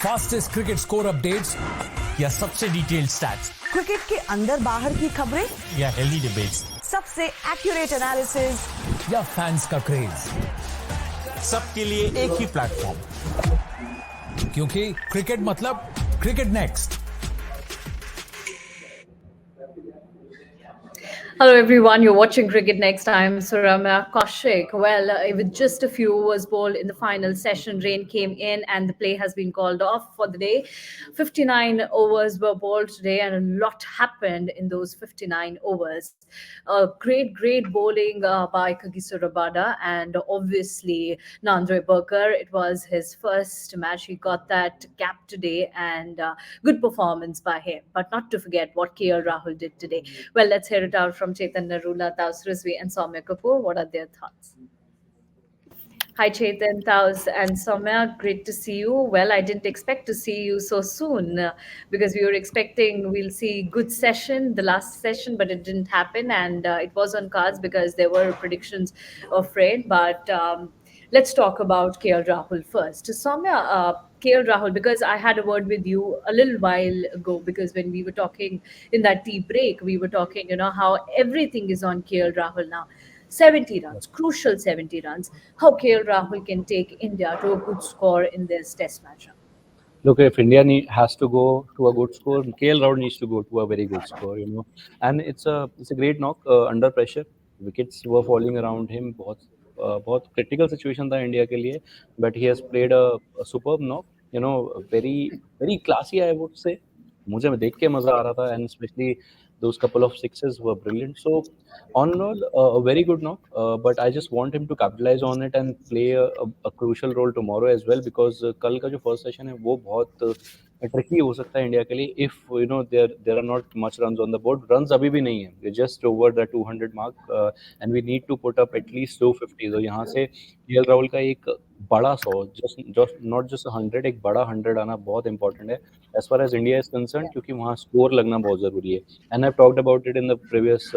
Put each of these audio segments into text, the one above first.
Fastest cricket score updates या सबसे detailed stats, cricket के अंदर बाहर की खबरें या हेल्दी डिबेट्स, सबसे एक्यूरेट एनालिसिस या फैंस का क्रेज, सबके लिए एक ही प्लेटफॉर्म, क्योंकि क्रिकेट मतलब cricket next. Hello everyone, you're watching Cricket Next. I'm Surama Kaushik. Well, with just a few overs bowled in the final session, rain came in and the play has been called off for the day. 59 overs were bowled today and a lot happened in those 59 overs. Great bowling by Kagiso Rabada and obviously Nandre Burgers. It was his first match. He got that cap today and good performance by him. But not to forget what KL Rahul did today. Well, let's hear it out from Chetan Narula, Taus Rizvi, and Soumya Kapoor. What are their thoughts? Hi, Chetan, Taus, and Soumya. Great to see you. Well, I didn't expect to see you so soon because we were expecting we'll see good session, the last session, but it didn't happen, and it was on cards because there were predictions of rain. But let's talk about KL Rahul first. Soumya, KL Rahul, because I had a word with you a little while ago, because when we were talking in that tea break, we were talking, how everything is on KL Rahul now. 70 runs, crucial 70 runs. How KL Rahul can take India to a good score in this test match? Look, if India has to go to a good score, KL Rahul needs to go to a very good score, And it's a great knock under pressure. Wickets were falling around him. बहुत critical situation था India के लिए, but he has played a superb knock. Very classy, I would say. मुझे देख के मजा आ रहा था, and especially those couple of sixes were brilliant. So, on all, a very good knock. But I just want him to capitalize on it and play a crucial role tomorrow as well, because कल का जो first session है वो बहुत tricky हो सकता है India के लिए if there are not much runs on the board. Runs अभी भी नहीं है. We're just over the 200 mark and we need to put up at least 250. तो यहाँ से KL राहुल का एक बड़ा 100, just not just 100, एक बड़ा 100 आना बहुत important है as far as India is concerned, क्योंकि वहाँ score लगना बहुत जरूरी है. And I've talked about it in the previous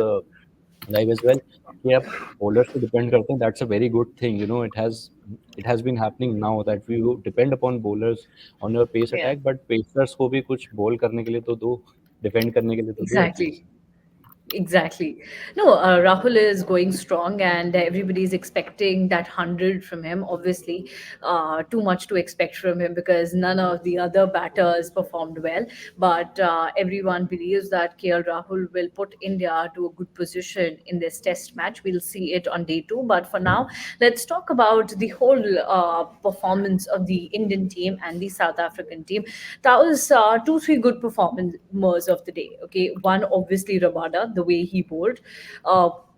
live as well. Yeah, bowlers to depend करते हैं. That's a very good thing. It has been happening now that we depend upon bowlers on your pace attack, but pacers को भी कुछ bowl करने के लिए तो दो, defend करने के लिए तो दो. Exactly. No, Rahul is going strong and everybody's expecting that 100 from him. Obviously, too much to expect from him because none of the other batters performed well. But everyone believes that KL Rahul will put India to a good position in this test match. We'll see it on day 2. But for now, let's talk about the whole performance of the Indian team and the South African team. That was 2-3 good performers of the day. Okay, one, obviously, Rabada, the way he bowled.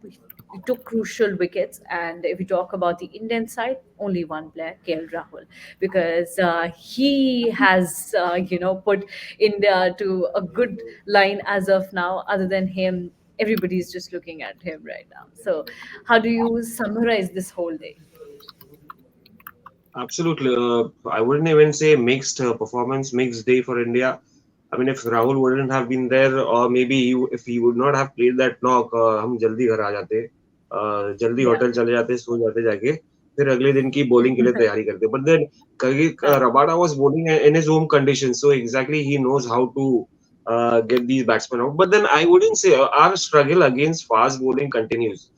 He took crucial wickets, and if we talk about the Indian side, only one player, KL Rahul, because he has put India to a good line as of now. Other than him, everybody's just looking at him right now. So how do you summarize this whole day? Absolutely. I wouldn't even say mixed performance, mixed day for India. I mean, if Rahul wouldn't have been there, or maybe if he would not have played that knock, हम जल्दी घर आ जाते, जल्दी hotel चले जाते, सो जाते जाके, फिर अगले दिन की bowling के लिए तैयारी करते. But then Rabada was bowling in his home conditions, so exactly he knows how to get these batsmen out. But then I wouldn't say our struggle against fast bowling continues.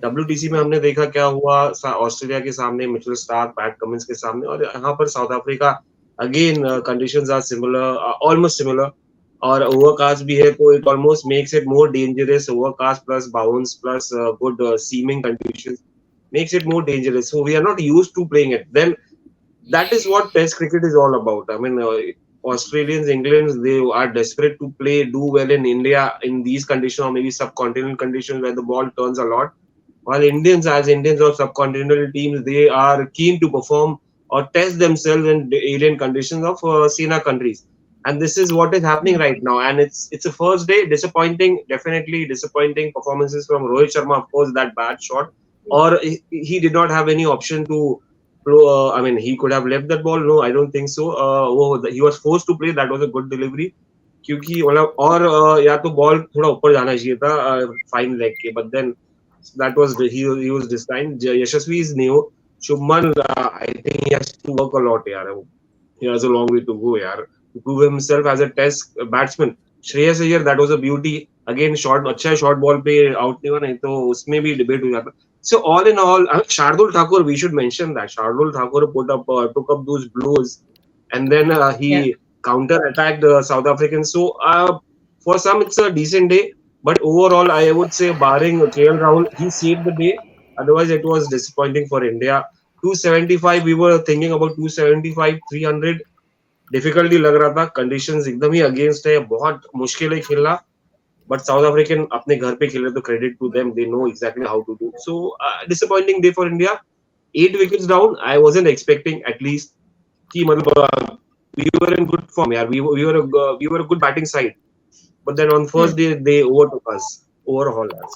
WTC में हमने देखा क्या हुआ Australia के सामने, Mitchell Starc, PAT Cummins के सामने, और यहाँ पर South Africa again conditions are similar, almost similar, और ओवरकास्ट भी है, तो it almost makes it more dangerous. Overcast plus bounce plus good seaming conditions makes it more dangerous. So we are not used to playing it. Then that is what Test cricket is all about. I mean, Australians, Englands, they are desperate to play, do well in India in these conditions, or maybe subcontinental conditions where the ball turns a lot. While Indians, as Indians or subcontinental teams, they are keen to perform or test themselves in the alien conditions of Sena countries. And this is what is happening right now. And it's a first day, definitely disappointing performances from Rohit Sharma. Of course, that bad shot, or he did not have any option to. I mean, he could have left that ball. No, I don't think so. He was forced to play. That was a good delivery. क्योंकि मतलब और या तो ball थोड़ा ऊपर जाना चाहिए था फाइन लेग के, but then that was he was designed. Yashasvi is new. Shubman, I think he has to work a lot. यार, he has a long way to go, yaar. To prove himself as a test batsman. Shreyas Iyer, that was a beauty. Again, short, अच्छा है short ball पे out नहीं हुआ, नहीं तो उसमें भी debate हो जाता. So all in all, Shardul Thakur, we should mention that Shardul Thakur took up those blows, and then Yeah. he counter attacked South Africans. So for some, it's a decent day, but overall, I would say, barring KL Rahul, he saved the day. Otherwise, it was disappointing for India. 275, we were thinking about 275, 300. Difficulty लग रहा था, conditions एकदम ही against है, बहुत मुश्किल है खेलना. But south African अपने घर पे खेले तो credit to them, they know exactly how to do. So disappointing day for India. 8 wickets down. I wasn't expecting at least कि मतलब we were in good form यार. We were a good batting side. But then on first day they overhauled us.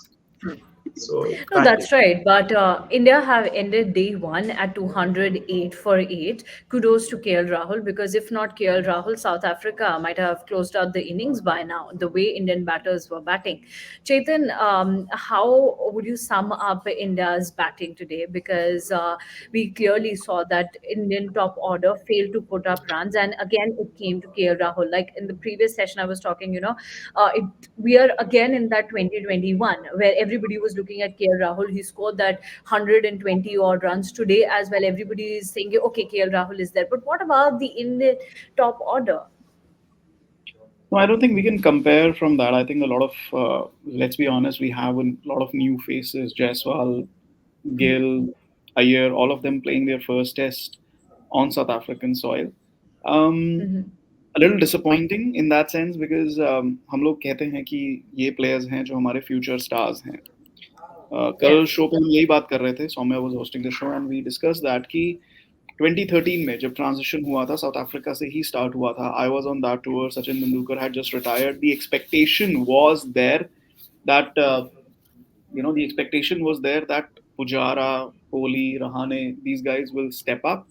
So No, that's right. But India have ended day one at 208 for 8. Kudos to KL Rahul, because if not KL Rahul, South Africa might have closed out the innings by now, the way Indian batters were batting. Chetan, how would you sum up India's batting today? Because we clearly saw that Indian top order failed to put up runs. And again, it came to KL Rahul. Like in the previous session, I was talking, we are again in that 2021 where everybody was looking at KL Rahul. He scored that 120 odd runs today as well. Everybody is saying, okay, KL Rahul is there. But what about the Indian top order? No, I don't think we can compare from that. I think a lot of, let's be honest, we have a lot of new faces. Jaiswal, Gill, Iyer, all of them playing their first test on South African soil. A little disappointing in that sense, because हम लोग कहते हैं कि ये players हैं जो हमारे future stars हैं. कल शो पे हम यही बात कर रहे थे. Saumya was hosting the show and we discussed that कि 2013 में जब transition हुआ था, South Africa से ही start हुआ था. I was on that tour. Sachin Tendulkar had just retired. The expectation was there that the expectation was there that Pujara, Kohli, Rahane, these guys will step up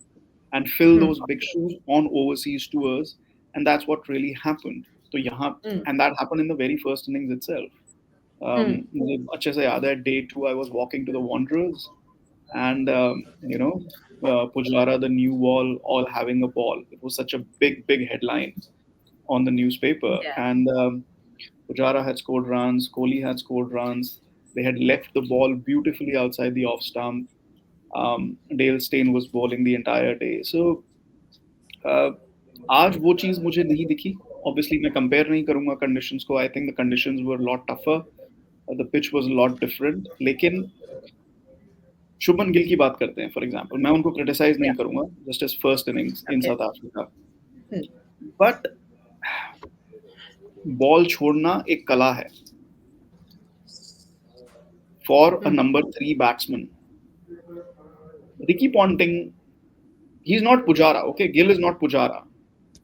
and fill those big shoes on overseas tours, and that's what really happened. So and that happened in the very first innings itself. मुझे अच्छे से याद है, day 2 I was walking to the Wanderers, and Pujara, the new wall, all having a ball. It was such a big headline on the newspaper, and Pujara had scored runs, Kohli had scored runs. They had left the ball beautifully outside the off stump. Dale Steyn was bowling the entire day. So आज वो चीज मुझे नहीं दिखी. Obviously मैं compare नहीं करूंगा conditions को. I think the conditions were a lot tougher. The pitch was a lot different. लेकिन शुभमन गिल की बात करते हैं, for example. मैं उनको criticize नहीं करूंगा, just as first innings in South Africa. But ball छोड़ना एक कला है for a number 3 batsman. Ricky Ponting, he's not Pujara, okay? Gill is not Pujara.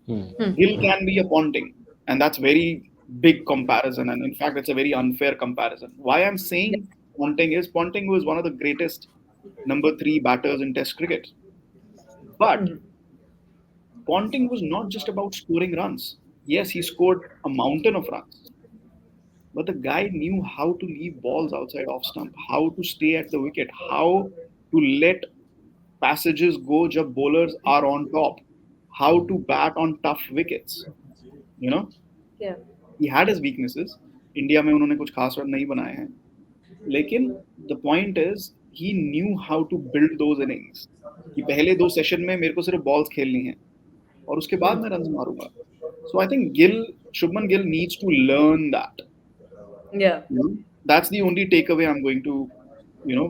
Gill can be a Ponting, and that's very big comparison, and in fact, it's a very unfair comparison. Why I'm saying Ponting was one of the greatest number 3 batters in Test cricket. But Ponting was not just about scoring runs. Yes, he scored a mountain of runs. But the guy knew how to leave balls outside off stump, how to stay at the wicket, how to let passages go jab bowlers are on top, how to bat on tough wickets. Yeah. He had his weaknesses. India में उन्होंने कुछ खास run नहीं बनाए हैं. लेकिन the point is, he knew how to build those innings. कि पहले 2 सेशन में मेरे को सिर्फ balls खेलनी है और उसके बाद मैं runs मारूंगा. So I think Shubman Gill needs to learn that. Yeah. That's the only takeaway I'm going to,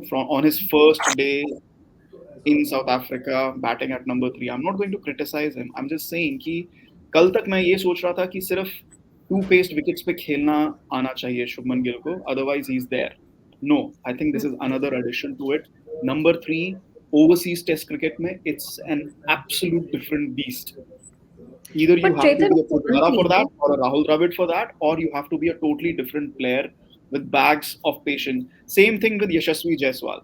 from on his first day in South Africa, batting at number 3. I'm not going to criticize him. I'm just saying कि कल तक मैं ये सोच रहा था कि सिर्फ 2 paced wickets पे खेलना आना चाहिए शुभमन गिल को, otherwise he's there. No, I think this is another addition to it. Number 3, overseas Test cricket में, it's an absolute different beast. Either you have to be a Pujara for that, or a Rahul Dravid for that, or you have to be a totally different player with bags of patience. Same thing with Yashasvi Jaiswal.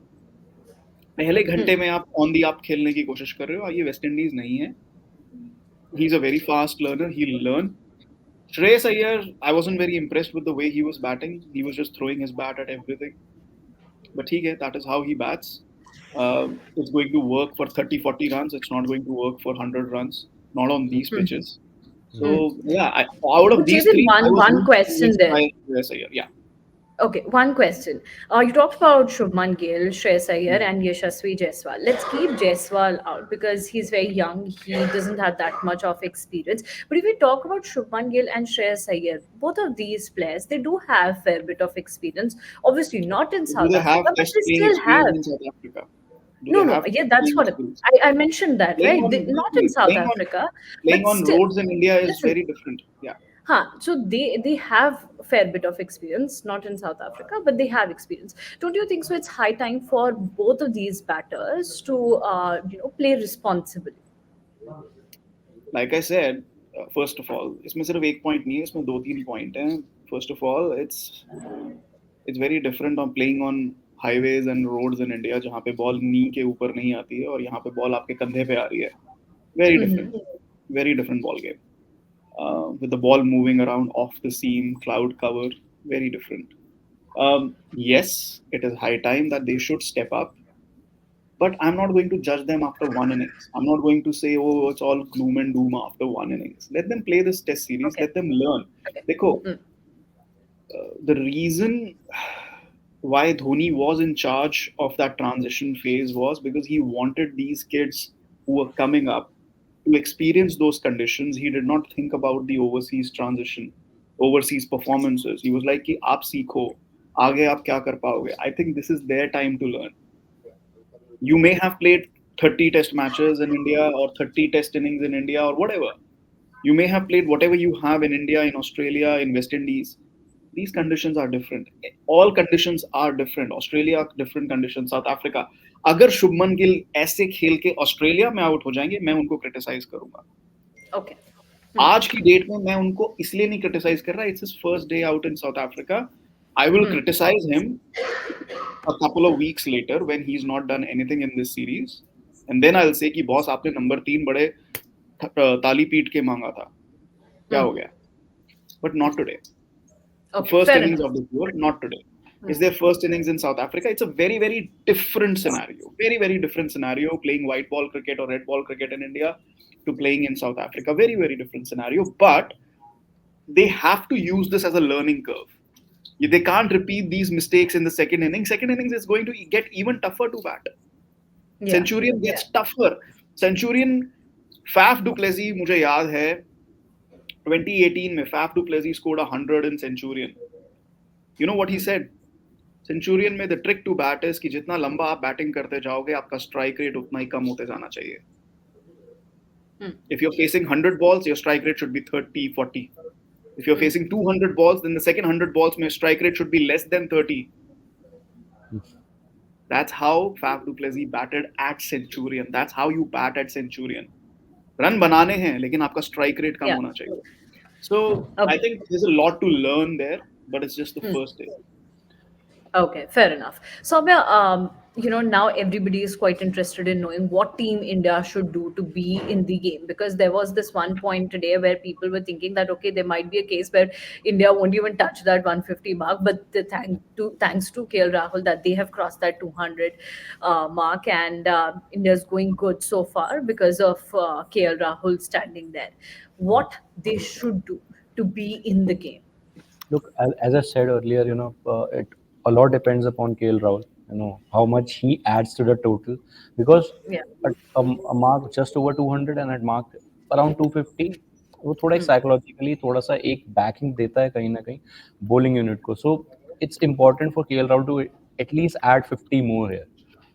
पहले घंटे में आप on the up खेलने की कोशिश कर रहे हो, ये वेस्ट इंडीज नहीं है. He's a very fast learner. He'll learn. Shreyas Iyer, I wasn't very impressed with the way he was batting. He was just throwing his bat at everything. But that is how he bats. It's going to work for 30-40 runs. It's not going to work for 100 runs. not on these pitches. So yeah, out of But these Jason, three, I was one question there. Shreyas Iyer. Yeah. Okay, one question. You talked about Shubman Gill, Shreyas Iyer, and Yashasvi Jaiswal. Let's keep Jaiswal out because he's very young. He doesn't have that much of experience. But if we talk about Shubman Gill and Shreyas Iyer, both of these players, they do have fair bit of experience. Obviously, not in Do South they have Africa, but test they playing still have. experience in South Africa? Do No, they no, have yeah, test that's playing what experience? I mentioned that, Playing right? on Not in South playing Africa, playing but on still. roads in India is Listen, very different. Yeah. So they have a fair bit of experience, not in South Africa, but they have experience. Don't you think so? It's high time for both of these batters to play responsibly. Like I said, first of all, इसमें सिर्फ एक point नहीं है, इसमें दो तीन point हैं. First of all, it's very different on playing on highways and roads in India, जहाँ पे ball knee के ऊपर नहीं आती है और यहाँ पे ball आपके कंधे पे आ रही है. Very different ball game. With the ball moving around off the seam, cloud cover, very different. Yes, it is high time that they should step up. But I'm not going to judge them after one innings. I'm not going to say, oh, it's all gloom and doom after one innings. Let them play this test series. Okay. Let them learn. Dekho, the reason why Dhoni was in charge of that transition phase was because he wanted these kids who were coming up to experience those conditions. He did not think about the overseas transition, overseas performances. He was like, कि आप सीखो, आगे आप क्या कर पाओगे. I think this is their time to learn. You may have played 30 test matches in India or 30 test innings in India or whatever. You may have played whatever you have in India, in Australia, in West Indies. These conditions are different. All conditions are different. Australia, different conditions. South Africa. अगर शुभमन गिल ऐसे खेल के Australia में out हो जाएंगे, मैं उनको criticise करूंगा. Okay. आज की डेट में मैं उनको इसलिए नहीं क्रिटिसाइज कर रहा. It's his first day out in South Africa. I will criticize him a couple of weeks later when he's not done anything in this series, and then I'll say कि boss आपने number 3 बड़े ताली पीट के मांगा था, क्या हो गया? But not today. Okay, First fair innings enough. of the tour, not today. Is their first innings in South Africa? It's a very, very different scenario. Very, very different scenario. Playing white ball cricket or red ball cricket in India to playing in South Africa. Very, very different scenario. But they have to use this as a learning curve. They can't repeat these mistakes in the second inning. Second innings is going to get even tougher to bat. Yeah. Centurion gets tougher. Centurion, Faf du Plessis, मुझे याद है 2018 में Faf du Plessis scored 100 in Centurion. You know what he said? Centurion में the trick to bat is कि जितना लंबा आप batting करते जाओगे, आपका strike rate उतना ही कम होते जाना चाहिए. If you're facing 100 balls, your strike rate should be 30, 40. If you're facing 200 balls, then the second 100 balls, my strike rate should be less than 30. That's how Faf du Plessis batted at Centurion. That's how you bat at Centurion. Run बनाने हैं, लेकिन आपका strike rate कम होना चाहिए. So I think there's a lot to learn there, but it's just the first day. Okay, fair enough. Soumya, now everybody is quite interested in knowing what team India should do to be in the game, because there was this one point today where people were thinking that, okay, there might be a case where India won't even touch that 150 mark, but thanks to KL Rahul that they have crossed that 200 mark, and India's going good so far because of KL Rahul standing there. What they should do to be in the game? Look, as I said earlier, it a lot depends upon KL Rahul. How much he adds to the total, because at a mark just over 200 and at mark around 250, वो थोड़ा एक psychologically थोड़ा सा एक backing देता है कहीं ना कहीं bowling unit को. So it's important for KL Rahul to at least add 50 more here.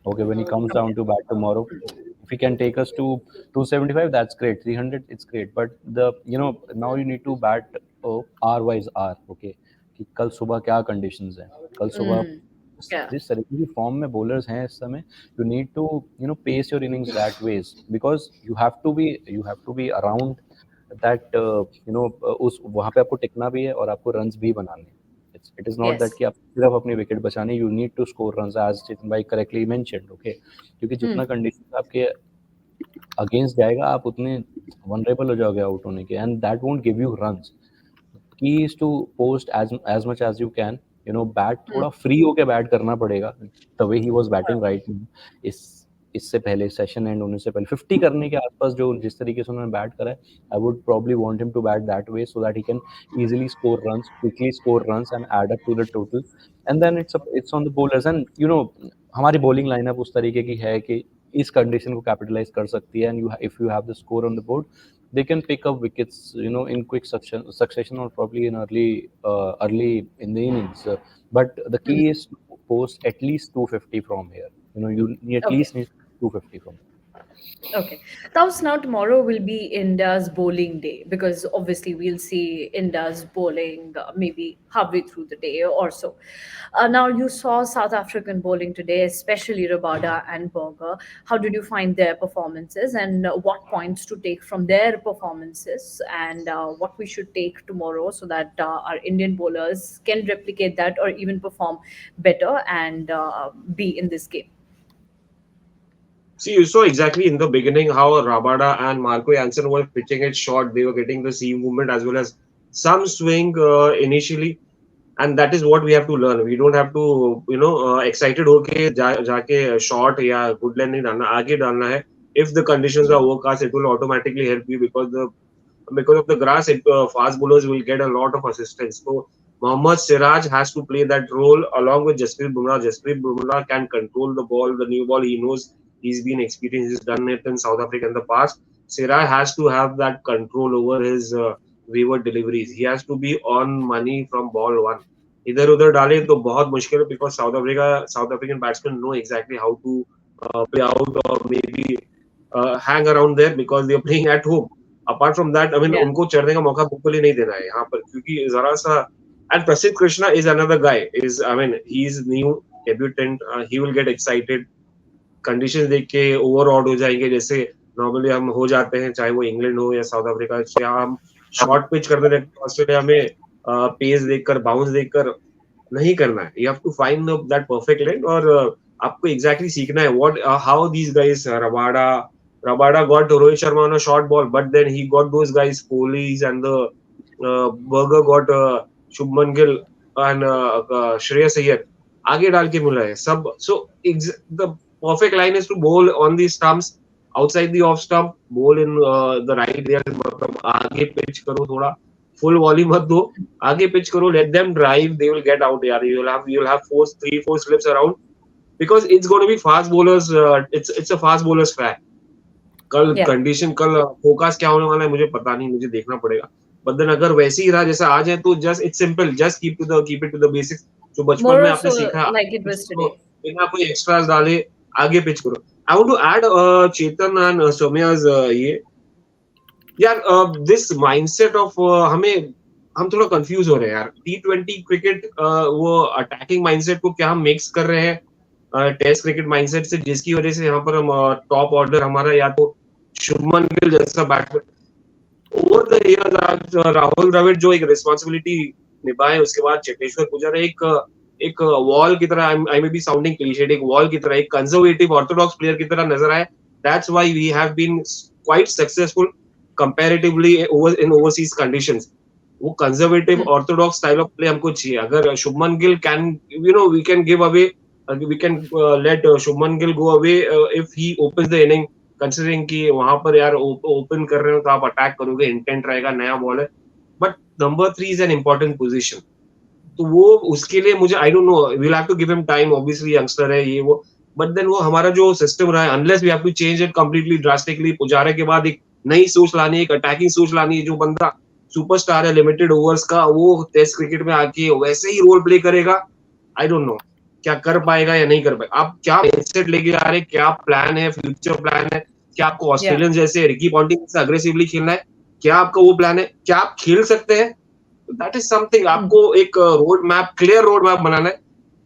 Okay, when he comes down to bat tomorrow, if he can take us to 275, that's great. 300, it's great. But now you need to bat R wise R. Okay, कि कल सुबह क्या conditions हैं, कल सुबह जिस तरीके की फॉर्म में bowlers हैं इस समय, you need to pace your innings that ways, because you have to be around that उस वहाँ पे आपको टिकना भी है और आपको runs भी बनाने हैं. It is not that कि आप सिर्फ अपनी विकेट बचाने, you need to score runs as Chetan bhai correctly mentioned. Okay, क्योंकि जितना conditions आपके against जाएगा, आप उतने vulnerable हो जाओगे आउट होने के, and that won't give you runs. Key is to post as much as you can. Bat थोड़ा free होके bat करना पड़ेगा. The way he was batting right now is इससे पहले सेशन एंड होने से पहले 50 करने के आसपास जो जिस तरीके से उन्होंने बैट करा है, I would probably want him to bat that way so that he can easily score runs, quickly score runs and add up to the total. And then it's on the bowlers. And you know हमारी bowling lineup उस तरीके की है कि इस condition को capitalise कर सकती है. And if you have the score on the board, they can pick up wickets, in quick succession or probably in early in the innings. But the key is to post at least 250 from here. You at least need 250 from here. Okay. Now tomorrow will be India's bowling day, because obviously we'll see India's bowling maybe halfway through the day or so. Now you saw South African bowling today, especially Rabada and Burger. How did you find their performances, and what points to take from their performances, and what we should take tomorrow so that our Indian bowlers can replicate that or even perform better and be in this game? See, you saw exactly in the beginning how Rabada and Marco Jansen were pitching it short. They were getting the seam movement as well as some swing initially, and that is what we have to learn. We don't have to, excited होके जाके short या good length नहीं डालना, आगे डालना है. If the conditions are overcast, it will automatically help you because of the grass. Fast bowlers will get a lot of assistance. So Mohammad Siraj has to play that role along with Jasprit Bumrah. Jasprit Bumrah can control the ball, the new ball. He knows. He's been experienced. He's done it in South Africa in the past. Siraj has to have that control over his wayward deliveries. He has to be on money from ball one. इधर उधर डाले तो बहुत मुश्किल है because South African batsmen know exactly how to play out or maybe hang around there because they are playing at home. Apart from that, I mean, उनको चढ़ने का मौका बिल्कुल ही नहीं देना है यहाँ पर, क्योंकि जरा सा. And Prasidh Krishna is another guy. He's new debutant. He will get excited. Condition देख के ओवर ऑड हो जाएंगे, जैसे नॉर्मली हम हो जाते हैं, चाहे वो इंग्लैंड हो या साउथ अफ्रीका. या हम शॉर्ट पिच करते थे ऑस्ट्रेलिया में, पेस देखकर, बाउंस देखकर नहीं करना है. You have to find that perfect length, और आपको एग्जैक्टली सीखना है what how these guys. Rabada got Rohit Sharma on a short ball, but then he got those guys Kohli's and the Burger got Shubman Gill and Shreyas Iyer आगे डाल के मिला है सब. So the perfect line is to bowl on the stumps, outside the off stump, bowl in the right there. मतलब आगे pitch करो, थोड़ा full volley मत दो, आगे pitch करो, let them drive, they will get out यार. You'll have 3-4 slips around because it's going to be fast bowlers. It's a fast bowlers track. कल कंडीशन, कल फोकस क्या होने वाला है मुझे पता नहीं, मुझे देखना पड़ेगा. बट देन अगर वैसे ही रहा जैसा आज है तो just it's simple, just keep it to the basics जो बचपन में आपने सीखा, बिना कोई एक्स्ट्रास डाले आगे पिच करो. I want to add Chetan and Saumya's ये यार दिस माइंडसेट ऑफ हम थोड़ा कंफ्यूज हो रहे हैं यार. T20 क्रिकेट वो अटैकिंग माइंडसेट को क्या हम मिक्स कर रहे हैं टेस्ट क्रिकेट माइंडसेट से, जिसकी वजह से यहाँ पर हम टॉप ऑर्डर हमारा या तो शुभमन गिल जैसा बैट्समैन ओवर द इयर्स, आज राहुल द्रविड़ जो एक रिस्पांसिबिलिटी निभाए, उसके बाद चेतेश्वर पुजारा एक वॉल की तरह, आई मे बी साउंडिंग क्लीशेड, एक वॉल की तरह, एक कंजर्वेटिव ऑर्थोडॉक्स प्लेयर की तरह नजर आए. That's why we have been quite successful comparatively in overseas conditions. वो conservative orthodox style of play हमको चाहिए. अगर Shubman Gill can we can give away, we can let Shubman Gill go away if he opens the inning, considering कि वहां पर यार open कर रहे हो तो आप अटैक करोगे, इंटेंट रहेगा, नया बॉल है. But number 3 is an important position. तो वो उसके लिए मुझे I don't know, we will have to give him time, obviously youngster है ये वो, बट देन वो हमारा जो सिस्टम रहा है, unless we have to change it completely drastically. Pujara के बाद एक नई सोच लानी है, एक अटैकिंग सोच लानी है. जो बंदा सुपरस्टार है लिमिटेड ओवर्स का, वो टेस्ट क्रिकेट में आके वैसे ही रोल प्ले करेगा. आई डोंट नो क्या कर पाएगा या नहीं कर पाएगा. आप क्या माइंडसेट लेके आ रहे हैं, क्या प्लान है, फ्यूचर प्लान है, क्या आपको ऑस्ट्रेलियन जैसे रिकी पॉन्टिंग से अग्रेसिवली खेलना है, क्या आपका वो प्लान है, क्या आप खेल सकते हैं. That is something. आपको एक road map, clear road map बनाना है.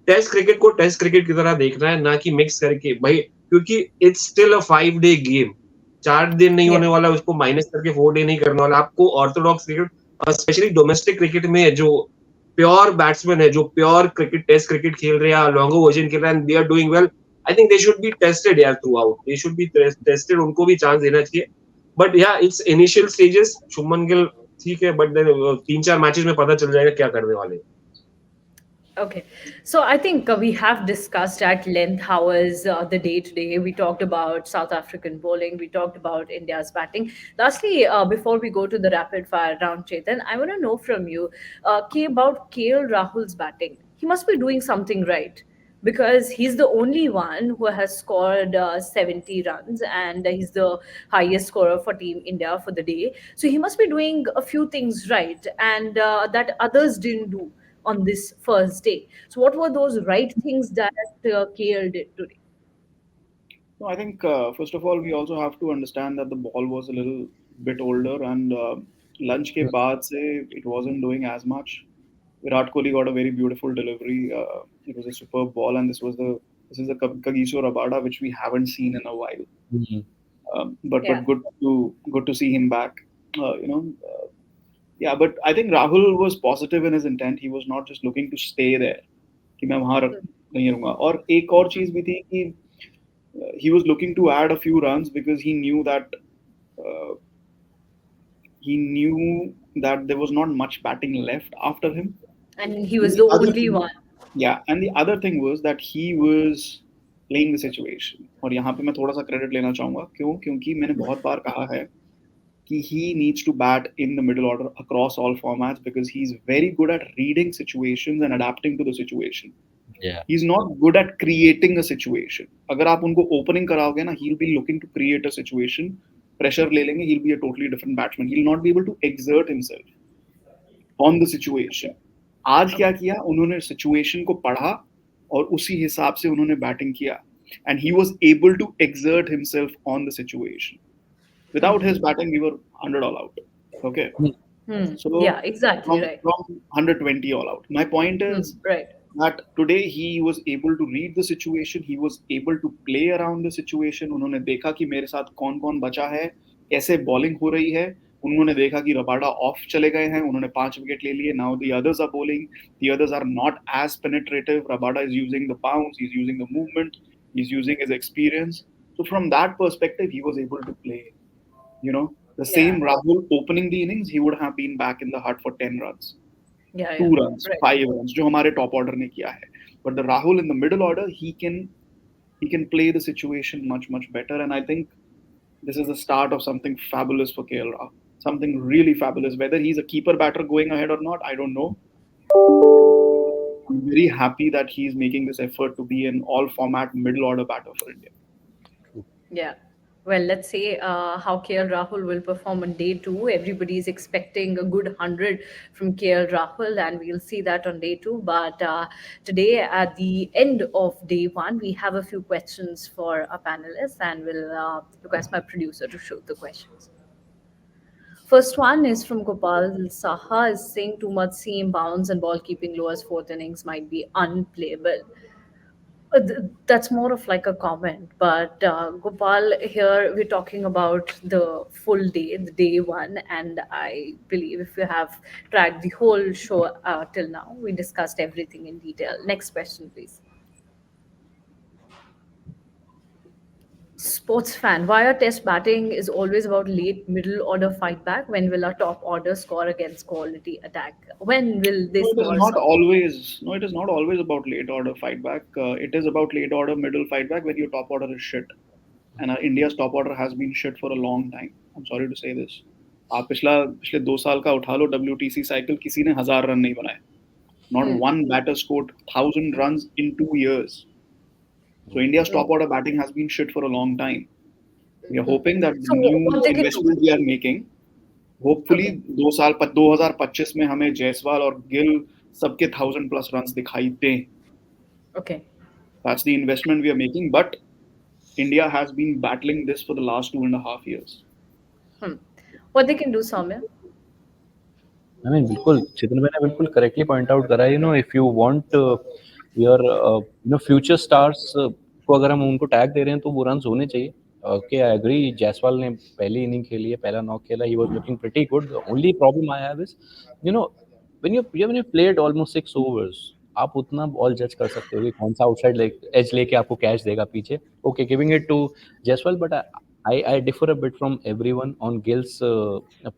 टेस्ट क्रिकेट को टेस्ट क्रिकेट की तरह देखना है, ना कि मिक्स करके भाई, क्योंकि it's still a 5-day game. 4 दिन नहीं होने वाला, उसको माइनस करके 4 डे नहीं करने वाला. आपको Orthodox cricket, specially domestic cricket में जो प्योर बैट्समैन है, जो प्योर क्रिकेट टेस्ट क्रिकेट खेल रहे हैं, लॉन्गो वर्जन खेल रहे हैं, they are doing well. I think they should be tested यार throughout. They should be tested, उनको भी चांस देना चाहिए. But yeah it's initial stages. Shubman Gill ठीक है, बट देन 3-4 मैचेस में पता चल जाएगा क्या करने वाले. Okay, so I think we have discussed at length how was the day today. We talked about South African bowling. We talked about India's batting. Lastly, before we go to the rapid fire round, Chetan, I want to know from you, about KL Rahul's batting. He must be doing something right because he's the only one who has scored 70 runs, and he's the highest scorer for Team India for the day. So he must be doing a few things right, and that others didn't do on this first day. So, what were those right things that KL did today? No, I think first of all we also have to understand that the ball was a little bit older, and lunch ke baad se it wasn't doing as much. Virat Kohli got a very beautiful delivery. It was a superb ball, and this is the Kagiso Rabada which we haven't seen in a while. Mhm. Yeah. But good to see him back. You know, yeah. But I think Rahul was positive in his intent. He was not just looking to stay there. कि मैं वहां नहीं रहूंगा. और एक और चीज भी थी कि he was looking to add a few runs because uh, he knew that there was not much batting left after him. And he And was the the other only thing, one. yeah, and the other thing was that he was playing the situation. और यहाँ पे मैं थोड़ा सा credit लेना चाहूंगा. क्यों? क्योंकि मैंने बहुत बार कहा है कि he needs to bat in the middle order across all formats because he's very good at reading situations and adapting to the situation. Yeah. He's not good at creating a situation. अगर आप उनको opening कराओगे ना, he'll be looking to create a situation. Pressure ले लेंगे, he'll be a totally different batsman. He'll not be able to exert himself on the situation. आज क्या किया? उन्होंने situation को पढ़ा और उसी हिसाब से उन्होंने batting किया. And he was able to exert himself on the situation. Without his batting, we were 100 all out. Okay. So Yeah, exactly right. from 120 all out. My point is Right. that today he was able to read the situation. He was able to play around the situation. उन्होंने देखा कि मेरे साथ कौन कौन बचा है, कैसे बॉलिंग हो रही है. उन्होंने देखा कि रबाडा ऑफ चले गए हैं, उन्होंने 5 विकेट ले लिए. Now the others are bowling. The others are not as penetrative. Rabada is using the bounce. He's using the movement. He's using his experience. So from that perspective, he was able to play. You know, the same Yeah. Rahul opening the innings, he would have been back in the hut for 10 runs. Yeah. 2 Yeah. runs, Right. 5 runs, जो हमारे top order ने किया है. But the Rahul in the middle order, he can play the situation much better, and I think this is the start of something fabulous for KL Rahul. Something really fabulous. Whether he's a keeper batter going ahead or not, I don't know. I'm very happy that he's making this effort to be an all format middle order batter for India. Yeah. Well, let's see how KL Rahul will perform on day two. Everybody is expecting a good 100 from KL Rahul, and we'll see that on day two. But today, at the end of day one, we have a few questions for our panelists, and we'll request my producer to show the questions. First one is from Gopal Saha, is saying too much seam bounce and ball keeping low as fourth innings might be unplayable. That's more of like a comment, but Gopal, here we're talking about the full day, the day one, and I believe if you have tracked the whole show till now, we discussed everything in detail. Next question, please. Sports fan, why our test batting is always about late middle order fight back? When will our top order score against quality attack? When will they No, it is score not some? always. No, it is not always about late order fight back. It is about late order, middle fight back when your top order is shit. And India's top order has been shit for a long time. I'm sorry to say this. आप पिछले 2 साल का उठा लो WTC cycle, किसी ने 1,000 run नहीं बनाए. Not one batter scored 1,000 runs in 2 years. So India's top order batting has been shit for a long time. We are hoping that the So new what they can do? investment we are making, hopefully Okay. 2025 में हमें जायसवाल और गिल सबके 1,000+ runs दिखाई दें. Okay. That's the investment we are making. But India has been battling this for the last 2.5 years. What they can do, Soumya? I mean, बिल्कुल चित्र मैंने बिल्कुल correctly point out करा है. You know, if you want your future stars को अगर हम उनको टैग दे रहे हैं तो वो runs होने चाहिए. Okay, I agree. जायसवाल ने पहली इनिंग खेली है, पहला नॉक खेला. He was looking pretty good. The only problem I have is, you know, when you played almost 6 overs, आप उतना बॉल जज कर सकते हो कि कौन सा आउटसाइड एज लेके आपको कैच देगा पीछे. Okay, giving it to Jaiswal, but I differ a bit from everyone on Gill's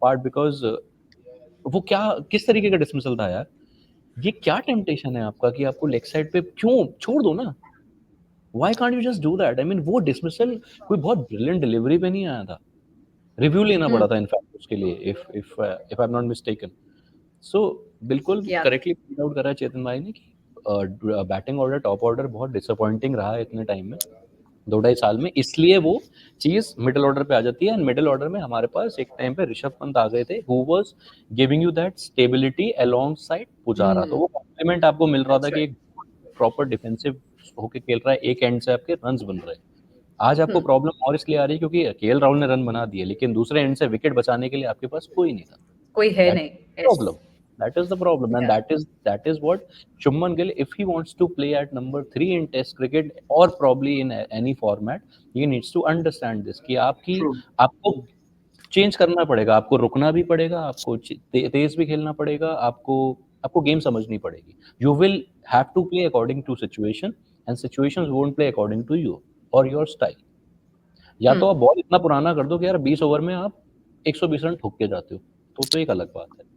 part because वो क्या किस तरीके का डिसमिसल था यार. ये क्या टेम्पटेशन है आपका कि आपको लेग साइड पे क्यों छोड़ दो ना, why can't you just do that? I mean वो डिसमिसल कोई बहुत ब्रिलियंट डिलीवरी पे नहीं आया था, रिव्यू लेना पड़ा था इनफैक्ट उसके लिए, if I am not mistaken. So बिल्कुल Yeah. करेक्टली पॉइंट आउट करा चेतन भाई ने कि बैटिंग ऑर्डर, टॉप ऑर्डर बहुत डिसअपॉइंटिंग रहा है इतने टाइम में, 2-2.5 साल में, इसलिए वो चीज मिडिल ऑर्डर पे आ जाती है। एंड मिडिल ऑर्डर में हमारे पास एक टाइम पे ऋषभ पंत आ गए थे, who was giving you that stability along side Pujara. तो वो कॉम्प्लीमेंट आपको मिल रहा था कि एक प्रॉपर डिफेंसिव होके खेल रहा है, एक एंड से आपके रन्स बन रहे हैं। आज आपको प्रॉब्लम और इसलिए आ रही है क्योंकि केएल राहुल ने रन बना दिए, लेकिन दूसरे एंड से विकेट बचाने के लिए आपके पास कोई नहीं था। कोई है नहीं। Problem. That is the problem, and that is what Shubman Gill, if he wants to play at number 3 in Test cricket or probably in any format, he needs to understand this कि आपको change करना पड़ेगा, आपको रुकना भी पड़ेगा, आपको तेज भी खेलना पड़ेगा, आपको गेम समझनी पड़ेगी। You will have to play according to situation, and situations won't play according to you or your style. या तो आप बॉल इतना पुराना कर दो कि यार 20 ओवर में आप 120 रन ठोक के जाते हो, तो एक अलग बात है।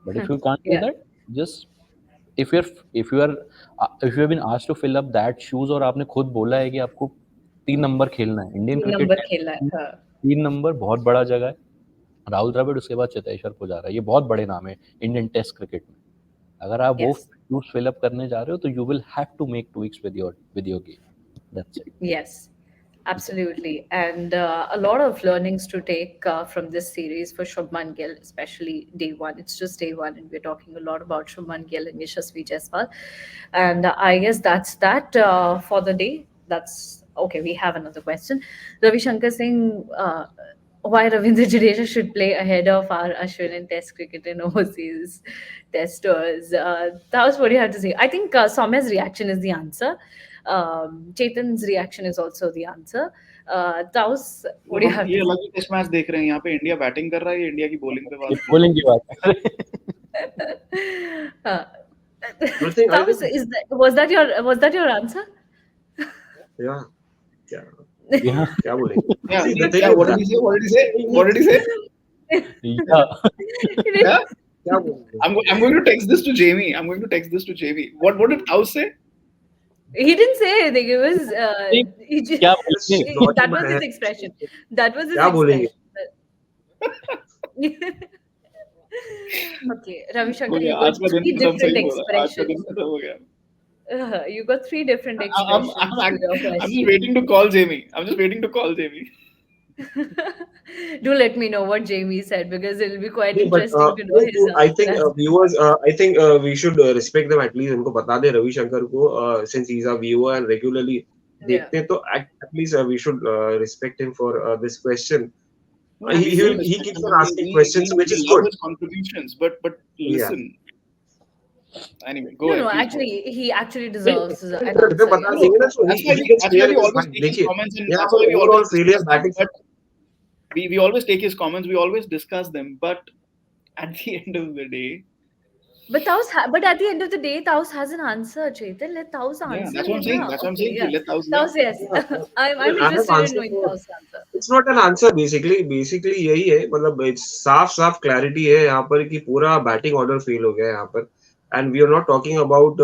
But if you can't do that, just if you have been asked to fill up that shoes और आपने खुद बोला है कि आपको 3 नंबर खेलना है, इंडियन क्रिकेट नंबर खेलना है, 3 नंबर बहुत बड़ा जगह है। राहुल द्रविड़, उसके बाद चेतेश्वर पुजारा, ये बहुत बड़े नाम है इंडियन टेस्ट क्रिकेट में। अगर आप वो shoes fill up करने जा रहे हो तो you will have to make tweaks with your game. That's it. Yes. Absolutely, and a lot of learnings to take from this series for Shubman Gill, especially day one. It's just day one, and we're talking a lot about Shubman Gill and Yashasvi Jaiswal. And I guess that's that for the day. That's okay. We have another question. Ravi Shankar saying why Ravindra Jadeja should play ahead of our Ashwin in Test cricket and overseas testers. That was what you have to say. I think Soumya's reaction is the answer. Chetan's reaction is also the answer. Taus, what do you have ये to say? अलग ही test match देख रहे हैं यहाँ पे, India batting कर रहा है, ये इंडिया की बॉलिंग पे बात बॉलिंग की बात कर Taus, was that your answer? Yeah. Yeah. क्या बोलेंगे? Yeah, See, the thing is what did he say? What did he say? What did he say? Yeah. क्या बोलेंगे? I'm going to text this to Jamie. I'm going to text this to Jamie. What did Taus say? He didn't say anything. It was he just, क्या बोलेंगे? that was his expression. That was his क्या बोलेंगे? expression. Okay, Ravi Shankar, Okay, you आज got का दिन 3 खत्म different सही हो रहा है, आज का दिन expressions. खत्म हो गया। You got 3 different expressions to your I'm just question. waiting to call Jamie. I'm just waiting to call Jamie. Do let me know what Jamie said, because it'll be quite नहीं, but interesting to know his I think answer. viewers, I think we should respect them at least. उनको बता दे रवि शंकर को, since he's a viewer and regularly देखते हैं, तो at least we should respect him for this question. He keeps on asking questions, which is love good. his contributions, but listen. Anyway, go ahead. No, please go. actually, he actually deserves an तो answer. बता Yeah. देंगे ना, so That's why he we gets clear in his always mind. take his देखिए, comments, and यहाँ that's पर why we overall always failure discuss batting. them, but we always take his comments. We always discuss them, but at the end of the day, But at the end of the day, Taus has an answer, Chetan. Let Taus answer. yeah, that's what I'm saying. Yeah. That's what I'm Okay, saying. yeah. Let Taus. Taus, yes. I'm I have interested in answered knowing for- Taus' answer. It's not an answer basically यही है, मतलब साफ clarity है यहाँ पर कि पूरा batting order fail हो गया है यहाँ पर, and we are not talking about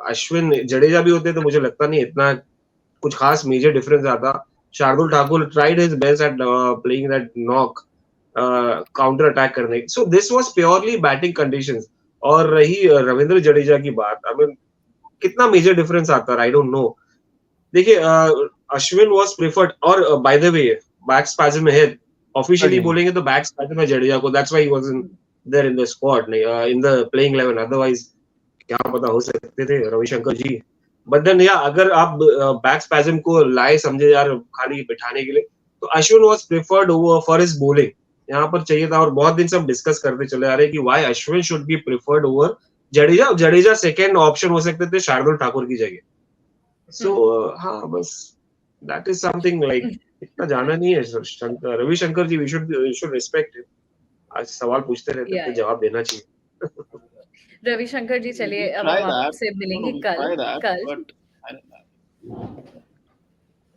Ashwin, Jadeja भी होते तो मुझे लगता नहीं इतना कुछ खास मेजर डिफरेंस आता। Shardul Thakur tried his best at playing that knock, counter attack करने, so this was purely batting conditions. और रही रविंद्र जडेजा की बात, आई मीन कितना मेजर डिफरेंस आता है, आई डोंट नो। देखिए अश्विन वाज प्रेफर्ड, और by the way back spasm है, ऑफिशियली बोलेंगे तो बैक स्पैज्म है जडेजा को, that's why he was there in the squad, in the playing 11, otherwise क्या पता हो सकते थे रविशंकर जी। बट देन या अगर आप बैक स्पैज्म को लाए समझे यार खाली बिठाने के लिए, तो Ashwin was preferred over for his bowling, यहाँ पर चाहिए था। और बहुत दिन से हम डिस्कस करते चले आ रहे हैं कि why Ashwin should be preferred over Jadeja second option हो सकते थे शार्दुल ठाकुर की जगह। सो हाँ, बस दैट इज समथिंग लाइक, इतना जाना नहीं है रविशंकर जी, वी शुड रिस्पेक्ट। आज सवाल पूछते रहते हैं, जवाब देना चाहिए। रविशंकर जी, चलिए अब Try हम that. आपसे मिलेंगे No, try that, कल but I don't know.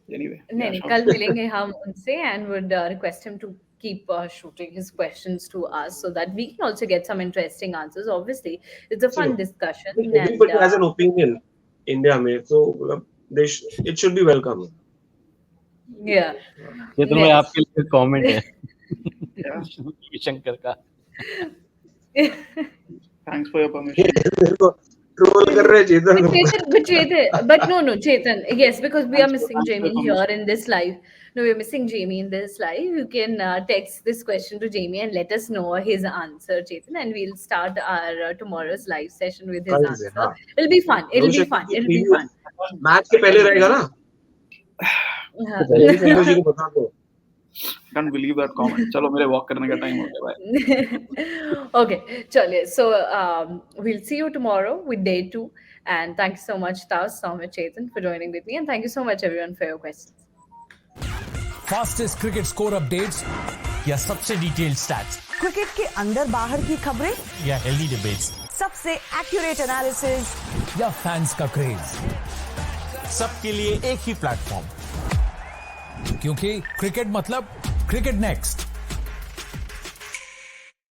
Anyway, नहीं yeah, sure. कल मिलेंगे हम उनसे, and would request him to keep shooting his questions to us so that we can also get some interesting answers. Obviously, it's a fun discussion. Everybody has an opinion India में, so it should be welcome. Yeah. चेतन भाई आपके लिए comment है शंकर का. Thanks for your permission. Troll कर रहे चेतन. But no, Chetan. Yes, because we are missing Jamie here in this live. No, we're missing Jamie in this live. You can text this question to Jamie and let us know his answer, Chetan, and we'll start our tomorrow's live session with his answer. हाँ. It'll be fun. It'll be fun. Match के पहले रहेगा ना? जी को बता दो. Can't believe that comment. चलो मेरे walk करने का time हो गया भाई. Okay, चलिए. So we'll see you tomorrow with day 2. And thank you so much, Taos, Soumya, Chetan, for joining with me, and thank you so much everyone for your questions. Fastest cricket score updates या सबसे detailed stats, cricket के अंदर बाहर की खबरें या healthy debates, सबसे accurate analysis या फैंस का क्रेज, सबके लिए एक ही प्लेटफॉर्म, क्योंकि क्रिकेट मतलब क्रिकेट नेक्स्ट.